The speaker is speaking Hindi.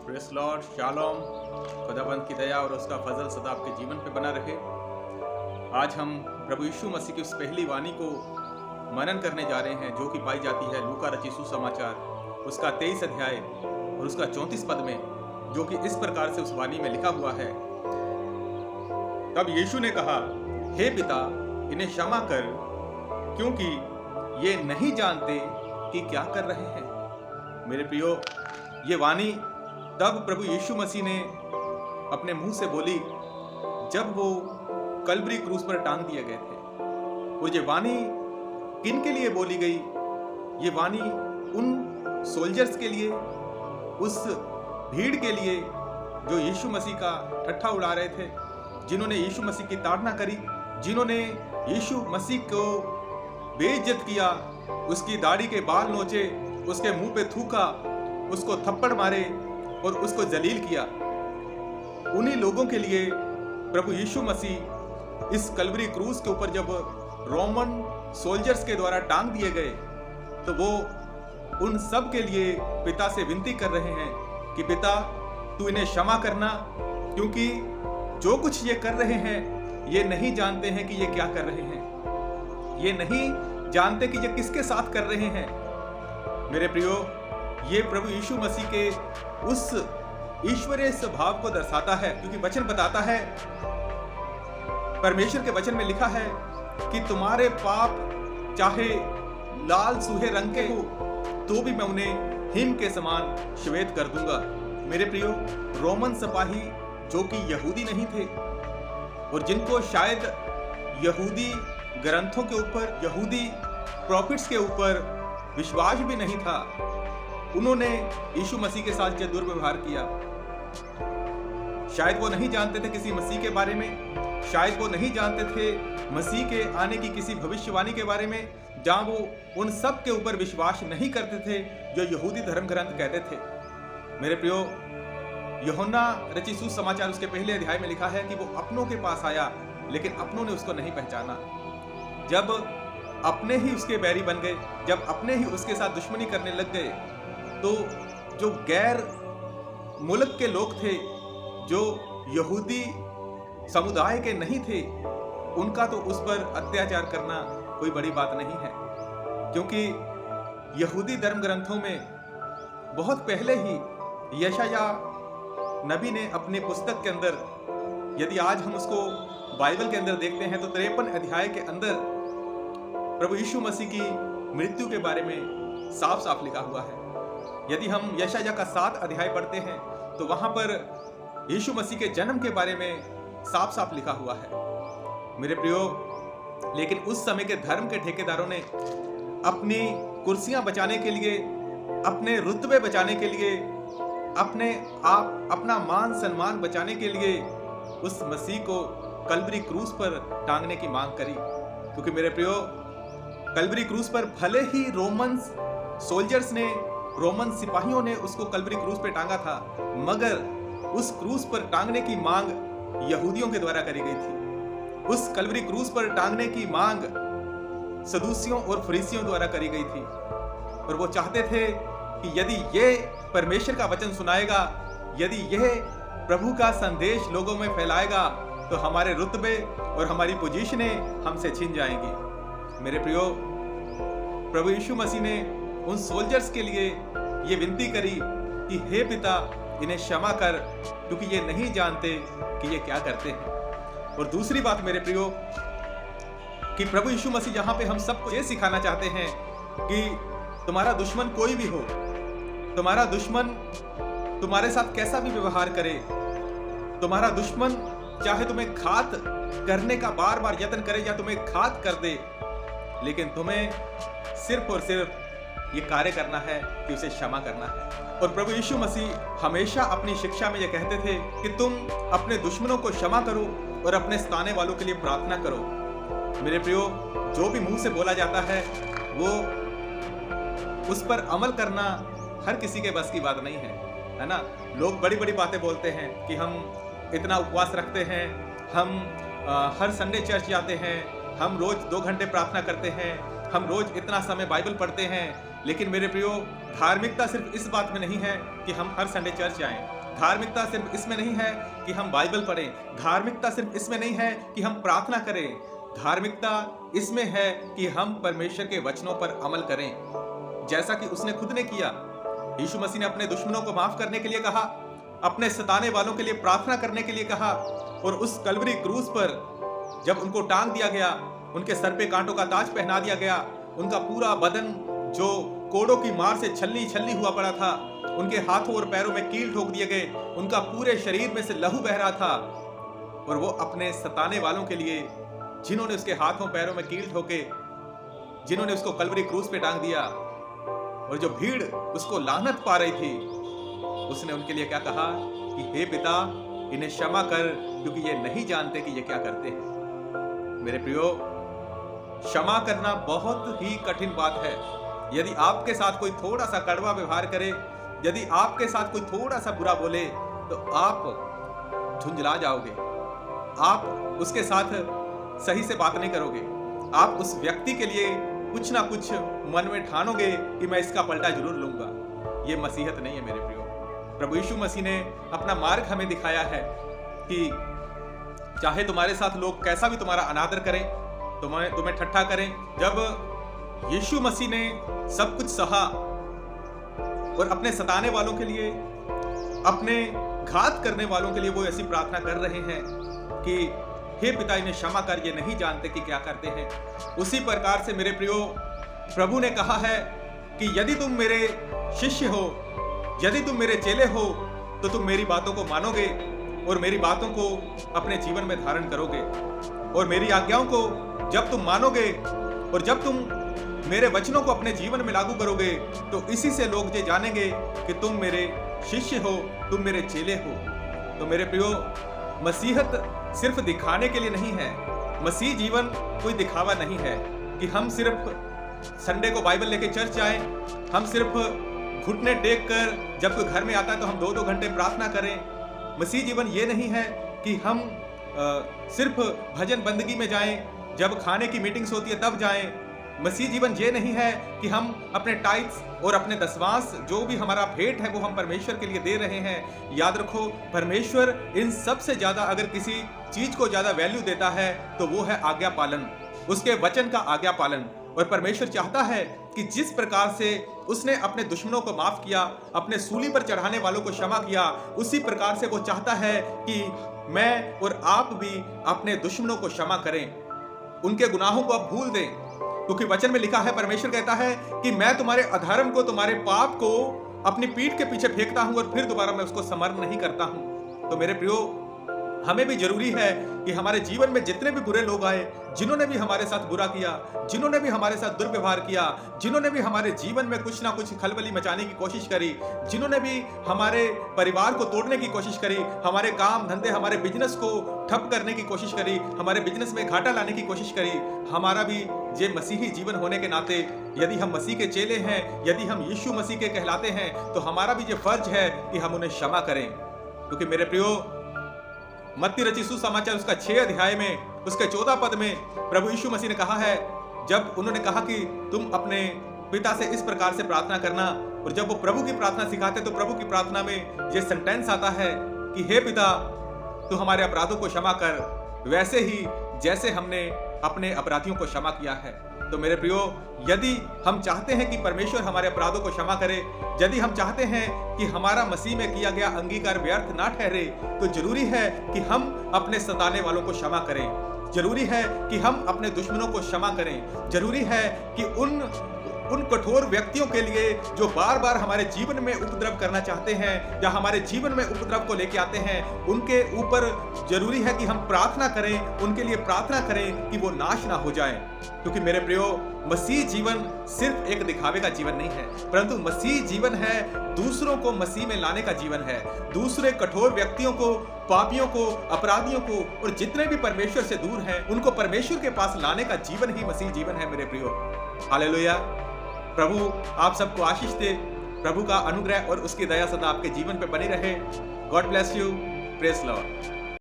Press Lord, shalom. खुदाबंद की दया और उसका फजल सदा आपके जीवन पे बना रहे। आज हम प्रभु यीशु मसीह की उस पहली वाणी को मनन करने जा रहे हैं जो कि पाई जाती है लूका रचित सुसमाचार उसका 23 अध्याय और उसका 34 पद में, जो कि इस प्रकार से उस वाणी में लिखा हुआ है। तब यीशु ने कहा, हे पिता, इन्हें क्षमा कर, क्योंकि ये नहीं जानते कि क्या कर रहे हैं। मेरे प्रियो, ये वाणी तब प्रभु यीशु मसीह ने अपने मुंह से बोली जब वो कल्वरी क्रूस पर टांग दिए गए थे। और ये वाणी किन के लिए बोली गई? ये वाणी उन सोल्जर्स के लिए, उस भीड़ के लिए जो यीशु मसीह का ठट्ठा उड़ा रहे थे, जिन्होंने यीशु मसीह की ताड़ना करी, जिन्होंने यीशु मसीह को बेइज्जत किया, उसकी दाढ़ी के बाल नोचे, उसके मुंह पे थूका, उसको थप्पड़ मारे और उसको जलील किया। उन्हीं लोगों के लिए प्रभु यीशु मसीह इस कल्वरी क्रूस के ऊपर जब रोमन सोल्जर्स के द्वारा टांग दिए गए, तो वो उन सब के लिए पिता से विनती कर रहे हैं कि पिता, तू इन्हें क्षमा करना, क्योंकि जो कुछ ये कर रहे हैं ये नहीं जानते हैं कि ये क्या कर रहे हैं। ये नहीं जानते कि ये किसके साथ कर रहे हैं। मेरे प्रियो, ये प्रभु यीशु मसीह के उस ईश्वरीय स्वभाव को दर्शाता है, क्योंकि वचन बताता है, परमेश्वर के वचन में लिखा है कि तुम्हारे पाप चाहे लाल सूहे रंग के हो तो भी मैं उन्हें हिम के समान श्वेत कर दूंगा। मेरे प्रियो, रोमन सिपाही जो कि यहूदी नहीं थे और जिनको शायद यहूदी ग्रंथों के ऊपर, यहूदी प्रॉफिट्स के ऊपर विश्वास भी नहीं था, उन्होंने यीशु मसीह के साथ जो दुर्व्यवहार किया। शायद वो नहीं जानते थे किसी मसीह के बारे में, शायद वो नहीं जानते थे मसीह के आने की किसी भविष्यवाणी के बारे में, जहां वो उन सब के ऊपर विश्वास नहीं करते थे जो यहूदी धर्म ग्रंथ कहते थे। मेरे प्रियो, यूहन्ना रचित सुसमाचार उसके पहले अध्याय में लिखा है कि वो अपनों के पास आया, लेकिन अपनों ने उसको नहीं पहचाना। जब अपने ही उसके बैरी बन गए, जब अपने ही उसके साथ दुश्मनी करने लग गए, तो जो गैर मुल्क के लोग थे, जो यहूदी समुदाय के नहीं थे, उनका तो उस पर अत्याचार करना कोई बड़ी बात नहीं है, क्योंकि यहूदी धर्म ग्रंथों में बहुत पहले ही यशाया नबी ने अपनी पुस्तक के अंदर, यदि आज हम उसको बाइबल के अंदर देखते हैं तो 53 अध्याय के अंदर प्रभु यीशु मसीह की मृत्यु के बारे में साफ साफ लिखा हुआ है। यदि हम यशाया का 7 अध्याय पढ़ते हैं तो वहां पर यीशु मसीह के जन्म के बारे में साफ साफ लिखा हुआ है। मेरे प्रियो, लेकिन उस समय के धर्म के ठेकेदारों ने अपनी कुर्सियां बचाने के लिए, अपने रुतबे बचाने के लिए, अपना मान सम्मान बचाने के लिए उस मसीह को कल्वरी क्रूस पर टांगने की मांग करी। क्योंकि मेरे प्रियो, कल्वरी क्रूस पर भले ही रोमन सोल्जर्स ने, रोमन सिपाहियों ने उसको कल्वरी क्रूस पर टांगा था, मगर उस क्रूस पर टांगने की मांग यहूदियों के द्वारा करी गई थी। उस कल्वरी क्रूस पर टांगने की मांग सदूसियों और फरीसियों द्वारा करी गई थी। और वो चाहते थे कि यदि ये परमेश्वर का वचन सुनाएगा, यदि यह प्रभु का संदेश लोगों में फैलाएगा, तो हमारे रुतबे और हमारी पोजीशनें हमसे छिन जाएंगी। मेरे प्रियो, प्रभु यीशु मसीह ने उन सोल्जर्स के लिए ये विनती करी कि हे पिता, इन्हें क्षमा कर, क्योंकि ये नहीं जानते कि ये क्या करते हैं। और दूसरी बात मेरे प्रियो, कि प्रभु यीशु मसीह यहाँ पे हम सबको ये सिखाना चाहते हैं कि तुम्हारा दुश्मन कोई भी हो, तुम्हारा दुश्मन तुम्हारे साथ कैसा भी व्यवहार करे, तुम्हारा दुश्मन चाहे तुम्हें घात करने का बार बार यत्न करे या तुम्हें घात कर दे, लेकिन तुम्हें सिर्फ और सिर्फ ये कार्य करना है कि उसे क्षमा करना है। और प्रभु यीशु मसीह हमेशा अपनी शिक्षा में ये कहते थे कि तुम अपने दुश्मनों को क्षमा करो और अपने सताने वालों के लिए प्रार्थना करो। मेरे प्रियो, जो भी मुंह से बोला जाता है वो उस पर अमल करना हर किसी के बस की बात नहीं है ना। लोग बड़ी बड़ी बातें बोलते हैं कि हम इतना उपवास रखते हैं, हम हर संडे चर्च जाते हैं, हम रोज 2 घंटे प्रार्थना करते हैं, हम रोज इतना समय बाइबल पढ़ते हैं, लेकिन मेरे प्रियो, धार्मिकता सिर्फ इस बात में नहीं है कि हम हर संडे चर्च जाएं। धार्मिकता सिर्फ इसमें नहीं है कि हम बाइबल पढ़ें। धार्मिकता सिर्फ इसमें नहीं है कि हम प्रार्थना करें। धार्मिकता इसमें है कि हम परमेश्वर के वचनों पर अमल करें, जैसा कि उसने खुद ने किया। यीशु मसीह ने अपने दुश्मनों को माफ करने के लिए कहा, अपने सताने वालों के लिए प्रार्थना करने के लिए कहा, और उस कलवरी क्रूस पर जब उनको टांग दिया गया, उनके सर पे कांटों का ताज पहना दिया गया, उनका पूरा बदन जो कोड़ों की मार से छल्ली छल्ली हुआ पड़ा था, उनके हाथों और पैरों में कील ठोक दिए गए, उनका पूरे शरीर में से लहू बह रहा था, और वो अपने सताने वालों के लिए, जिन्होंने उसके हाथों पैरों में कील ठोके, जिन्होंने उसको कलवरी क्रूस पे टांग दिया, और जो भीड़ उसको लानत पा रही थी, उसने उनके लिए क्या कहा कि हे पिता, इन्हें क्षमा कर, क्योंकि ये नहीं जानते कि ये क्या करते हैं। मेरे प्रियो, क्षमा करना बहुत ही कठिन बात है। यदि आपके साथ कोई थोड़ा सा कड़वा व्यवहार करे, यदि आपके साथ कोई थोड़ा सा बुरा बोले, तो आप झुंझला जाओगे, आप उसके साथ सही से बात नहीं करोगे, आप उस व्यक्ति के लिए कुछ ना कुछ मन में ठानोगे कि मैं इसका पलटा जरूर लूंगा। ये मसीहत नहीं है मेरे प्रियो। प्रभु यीशु मसीह ने अपना मार्ग हमें दिखाया है कि चाहे तुम्हारे साथ लोग कैसा भी तुम्हारा अनादर करें, तुम्हें ठट्ठा करें, जब यीशु मसीह ने सब कुछ सहा और अपने सताने वालों के लिए, अपने घात करने वालों के लिए वो ऐसी प्रार्थना कर रहे हैं कि हे पिता, इन्हें क्षमा कर, ये नहीं जानते कि क्या करते हैं। उसी प्रकार से मेरे प्रियो, प्रभु ने कहा है कि यदि तुम मेरे शिष्य हो, यदि तुम मेरे चेले हो, तो तुम मेरी बातों को मानोगे और मेरी बातों को अपने जीवन में धारण करोगे, और मेरी आज्ञाओं को जब तुम मानोगे और जब तुम मेरे वचनों को अपने जीवन में लागू करोगे, तो इसी से लोग ये जानेंगे कि तुम मेरे शिष्य हो, तुम मेरे चेले हो। तो मेरे प्रियो, मसीहत सिर्फ दिखाने के लिए नहीं है। मसीह जीवन कोई दिखावा नहीं है कि हम सिर्फ संडे को बाइबल लेके चर्च जाएं, हम सिर्फ घुटने टेक कर जब कोई घर में आता है तो हम 2-2 घंटे प्रार्थना करें। मसीह जीवन ये नहीं है कि हम सिर्फ भजन बंदगी में जाएं, जब खाने की मीटिंग्स होती है तब जाएं। मसीह जीवन ये नहीं है कि हम अपने टाइट्स और अपने दसवांश, जो भी हमारा भेंट है, वो हम परमेश्वर के लिए दे रहे हैं। याद रखो, परमेश्वर इन सब से ज्यादा अगर किसी चीज को ज्यादा वैल्यू देता है तो वो है आज्ञा पालन, उसके वचन का आज्ञा पालन। और परमेश्वर चाहता है कि जिस प्रकार से उसने अपने दुश्मनों को माफ किया, अपने सूली पर चढ़ाने वालों को क्षमा किया, उसी प्रकार से वो चाहता है कि मैं और आप भी अपने दुश्मनों को क्षमा करें, उनके गुनाहों को आप भूल दें। क्योंकि वचन में लिखा है, परमेश्वर कहता है कि मैं तुम्हारे अधर्म को, तुम्हारे पाप को अपनी पीठ के पीछे फेंकता हूं और फिर दोबारा मैं उसको स्मरण नहीं करता हूं। तो मेरे प्रियो, हमें भी जरूरी है कि हमारे जीवन में जितने भी बुरे लोग आए, जिन्होंने भी हमारे साथ बुरा किया, जिन्होंने भी हमारे साथ दुर्व्यवहार किया, जिन्होंने भी हमारे जीवन में कुछ ना कुछ खलबली मचाने की कोशिश करी, जिन्होंने भी हमारे परिवार को तोड़ने की कोशिश करी, हमारे काम धंधे, हमारे बिजनेस को ठप करने की कोशिश करी, हमारे बिजनेस में घाटा लाने की कोशिश करी, हमारा भी ये मसीही जीवन होने के नाते, यदि हम मसीह के चेले हैं, यदि हम यीशु मसीह के कहलाते हैं, तो हमारा भी ये फर्ज है कि हम उन्हें क्षमा करें। क्योंकि मेरे प्रियो, मत्ती रचित सुसमाचार उसका 6 अध्याय में उसके 14 पद में प्रभु यीशु मसीह ने कहा है, जब उन्होंने कहा कि तुम अपने पिता से इस प्रकार से प्रार्थना करना, और जब वो प्रभु की प्रार्थना सिखाते तो प्रभु की प्रार्थना में ये सेंटेंस आता है कि हे पिता, तू हमारे अपराधों को क्षमा कर, वैसे ही जैसे हमने अपने अपराधियों को क्षमा किया है। तो मेरे प्रियो, यदि हम चाहते हैं कि परमेश्वर हमारे अपराधों को क्षमा करे, यदि हम चाहते हैं कि हमारा मसीह में किया गया अंगीकार व्यर्थ ना ठहरे, तो जरूरी है कि हम अपने सताने वालों को क्षमा करें, जरूरी है कि हम अपने दुश्मनों को क्षमा करें, जरूरी है कि उन कठोर व्यक्तियों के लिए जो बार बार हमारे जीवन में उपद्रव करना चाहते हैं या हमारे जीवन में उपद्रव को लेके आते हैं, उनके ऊपर जरूरी है कि हम प्रार्थना करें, उनके लिए प्रार्थना करें कि वो नाश ना हो जाएं। क्योंकि मेरे प्रियो, मसीह जीवन सिर्फ एक दिखावे का जीवन नहीं है, परंतु मसीह जीवन है दूसरों को मसीह में लाने का जीवन है। दूसरे कठोर व्यक्तियों को, पापियों को, अपराधियों को और जितने भी परमेश्वर से दूर हैं, उनको परमेश्वर के पास लाने का जीवन ही मसीह जीवन है मेरे प्रियो। हालेलुया। प्रभु आप सबको आशीष दे, प्रभु का अनुग्रह और उसकी दया सदा आपके जीवन पे बनी रहे। God bless you, praise Lord.